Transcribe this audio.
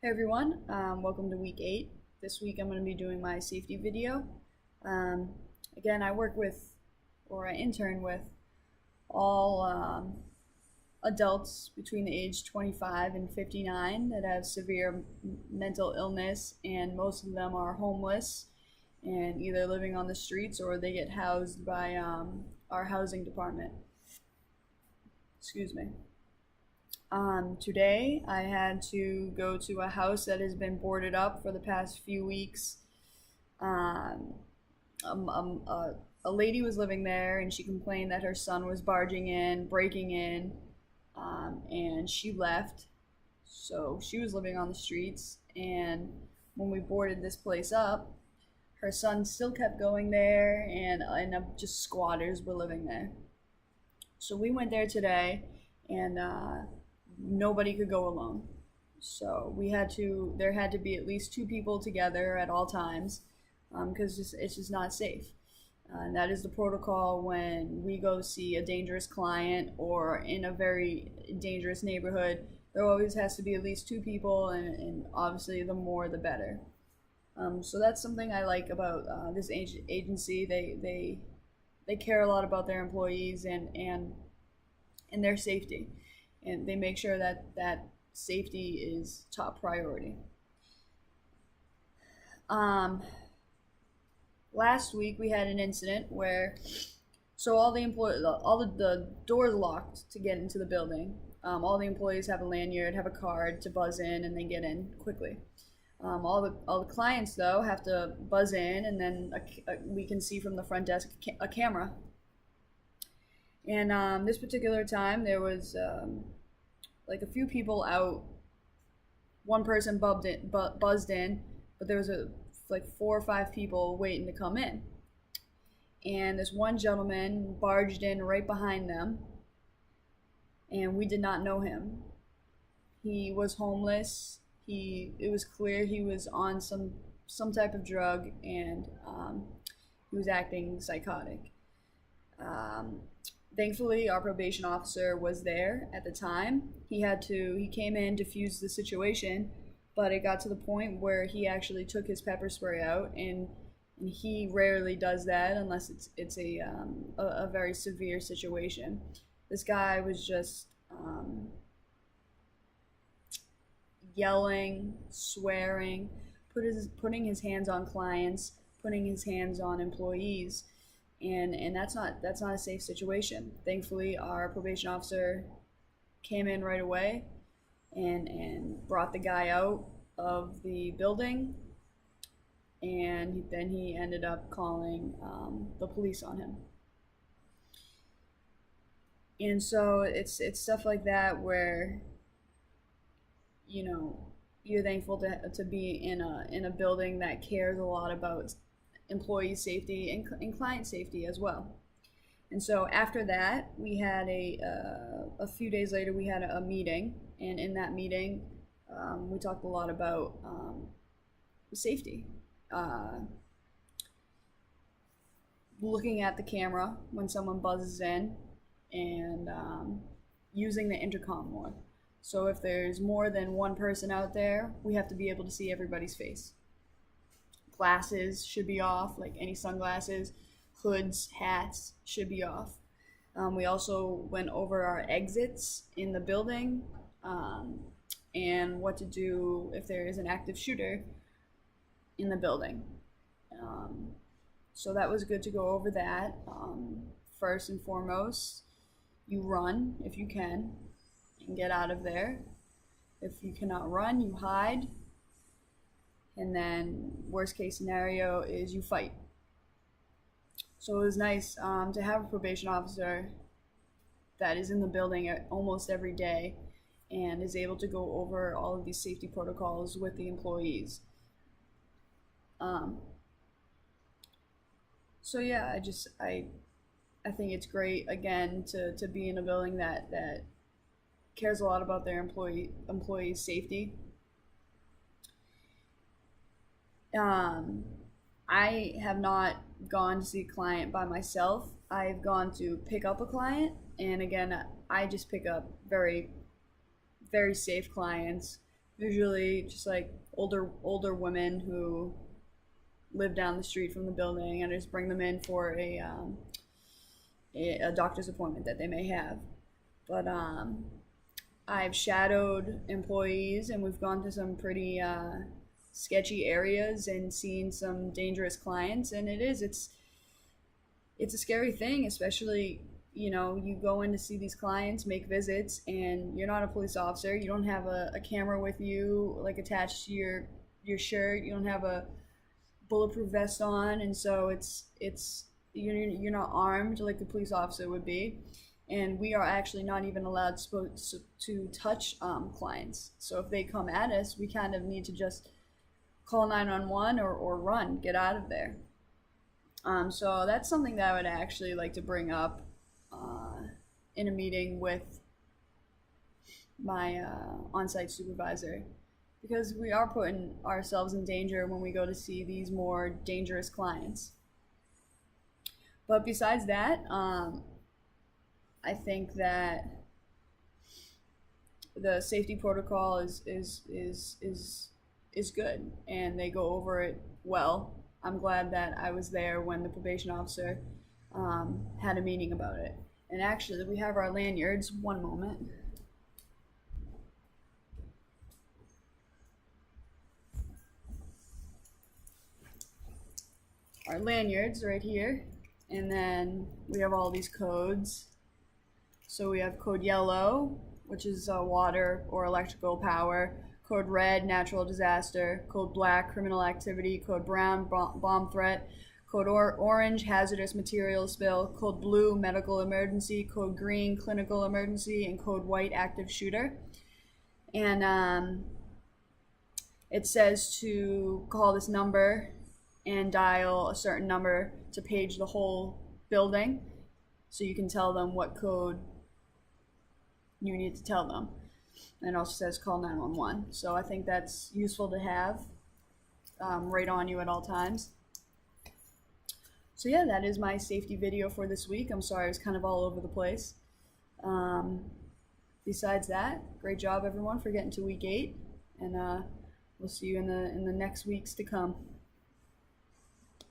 Hey everyone, welcome to week 8. This week I'm going to be doing my safety video. Um, Again, I work with, or I intern with, all adults between the age 25 and 59 that have severe mental illness, and most of them are homeless and either living on the streets or they get housed by our housing department. Excuse me. Today, I had to go to a house that has been boarded up for the past few weeks. Um, um, um, uh, a lady was living there and she complained that her son was barging in, breaking in, and she left. So she was living on the streets. And when we boarded this place up, her son still kept going there, and just squatters were living there. So we went there today, and nobody could go alone. So there had to be at least two people together at all times, because it's just not safe. And that is the protocol when we go see a dangerous client or in a very dangerous neighborhood. There always has to be at least two people, and obviously the more the better. So that's something I like about this agency. They care a lot about their employees and their safety, and they make sure that safety is top priority. Um, Last week we had an incident where all the doors locked to get into the building. All the employees have a lanyard, have a card to buzz in, and they get in quickly. All the clients though have to buzz in, and then we can see from the front desk a camera. And this particular time, there was like a few people out. One person buzzed in, but there was like 4 or 5 people waiting to come in. And this one gentleman barged in right behind them, and we did not know him. He was homeless. It was clear he was on some type of drug, and he was acting psychotic. Um, Thankfully, our probation officer was there at the time. He came in, diffused the situation, but it got to the point where he actually took his pepper spray out, and he rarely does that unless it's a very severe situation. This guy was just yelling, swearing, putting his hands on clients, putting his hands on employees, and that's not a safe situation. Thankfully, our probation officer came in right away and brought the guy out of the building, and then he ended up calling the police on him. And so it's stuff like that where you're thankful to be in a building that cares a lot about employee safety and client safety as well. And so after that, we had a few days later we had a meeting, and in that meeting, we talked a lot about safety, uh, looking at the camera when someone buzzes in, and using the intercom more. So if there's more than one person out there, we have to be able to see everybody's face. Glasses should be off, like any sunglasses, hoods, hats should be off. We also went over our exits in the building, and what to do if there is an active shooter in the building. Um, so that was good to go over that. First and foremost, you run if you can and get out of there. If you cannot run, you hide. And then worst case scenario is you fight. So it was nice to have a probation officer that is in the building almost every day and is able to go over all of these safety protocols with the employees. Um, so yeah, I think it's great again to be in a building that cares a lot about their employees' safety. Um, I have not gone to see a client by myself. I've gone to pick up a client, and again, I just pick up very, very safe clients Usually just like older women who live down the street from the building, and I just bring them in for a doctor's appointment that they may have. But I've shadowed employees, and we've gone to some pretty sketchy areas and seen some dangerous clients, and it's a scary thing, especially, you go in to see these clients, make visits, and you're not a police officer. You don't have a camera with you, like attached to your shirt. You don't have a bulletproof vest on, and so it's you're not armed like a police officer would be, and we are actually not even allowed to touch clients. So if they come at us, we kind of need to just call 911 or run, get out of there. So that's something that I would actually like to bring up in a meeting with my on-site supervisor, because we are putting ourselves in danger when we go to see these more dangerous clients. But besides that, I think that the safety protocol is good, and they go over it well. I'm glad that I was there when the probation officer had a meeting about it. And actually, we have our lanyards. One moment. Our lanyards right here, and then we have all these codes. So we have code yellow, which is water or electrical power; code red, natural disaster; code black, criminal activity; code brown, bomb threat; code orange, hazardous materials spill; code blue, medical emergency; code green, clinical emergency; and code white, active shooter. And it says to call this number and dial a certain number to page the whole building, so you can tell them what code you need to tell them. And it also says call 911. So I think that's useful to have right on you at all times. So yeah, that is my safety video for this week. I'm sorry, I was kind of all over the place. Besides that, great job everyone for getting to week 8, and we'll see you in the next weeks to come.